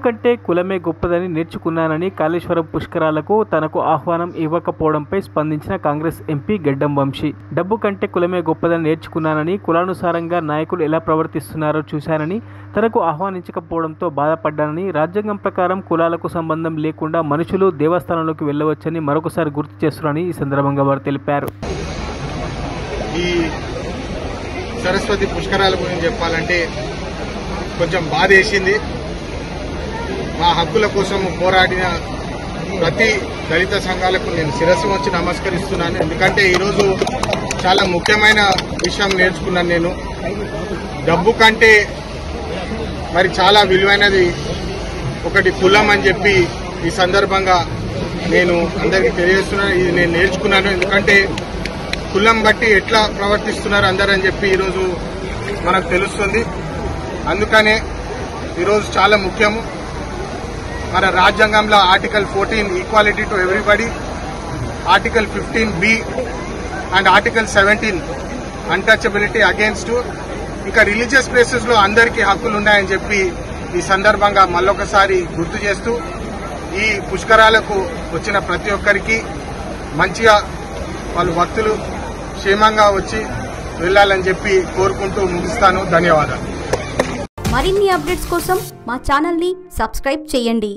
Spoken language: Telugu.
కంటే కులమే గొప్పదని నేర్చుకున్నానని కాళేశ్వరం పుష్కరాలకు తనకు ఆహ్వానం ఇవ్వకపోవడంపై స్పందించిన కాంగ్రెస్ ఎంపీ గెడ్డం వంశీ. డబ్బు కంటే కులమే గొప్పదని నేర్చుకున్నానని, కులానుసారంగా నాయకులు ఎలా ప్రవర్తిస్తున్నారో చూశానని, తనకు ఆహ్వానించకపోవడంతో బాధపడ్డానని, రాజ్యాంగం ప్రకారం కులాలకు సంబంధం లేకుండా మనుషులు దేవస్థానంలోకి వెళ్ళవచ్చని మరొకసారి గుర్తు చేస్తున్నారని ఈ సందర్భంగా వారు తెలిపారు. ఈ సరస్వతి పుష్కరాల గురించి చెప్పాలంటే కొంచెం బాధేసింది. మా హక్కుల కోసం పోరాడిన ప్రతి దళిత సంఘాలకు నేను శిరస్సు వచ్చి నమస్కరిస్తున్నాను. ఎందుకంటే ఈరోజు చాలా ముఖ్యమైన విషయం నేర్చుకున్నాను. నేను డబ్బు కంటే మరి చాలా విలువైనది ఒకటి కులం అని చెప్పి ఈ సందర్భంగా నేను అందరికీ తెలియజేస్తున్నాను. ఇది నేను నేర్చుకున్నాను. ఎందుకంటే కులం బట్టి ఎట్లా ప్రవర్తిస్తున్నారు అందరని చెప్పి ఈరోజు మనకు తెలుస్తుంది. అందుకనే ఈరోజు చాలా ముఖ్యము. మన రాజ్యాంగంలో article 14 equality to everybody, article 15B and article 17 untouchability against, ఇంకా రిలీజియస్ ప్లేసెస్ లో అందరికీ హక్కులు ఉన్నాయని చెప్పి ఈ సందర్భంగా మళ్ళొకసారి గుర్తు చేస్తూ ఈ పుష్కరాలకు వచ్చిన ప్రతి ఒక్కరికి మంచిగా వాళ్ళు భక్తులు క్షేమంగా వచ్చి వెళ్లాలని చెప్పి కోరుకుంటూ ముగిస్తాను. ధన్యవాదాలు. మరిన్ని అప్డేట్స్ కోసం మా ఛానల్ ని సబ్స్క్రైబ్ చేయండి.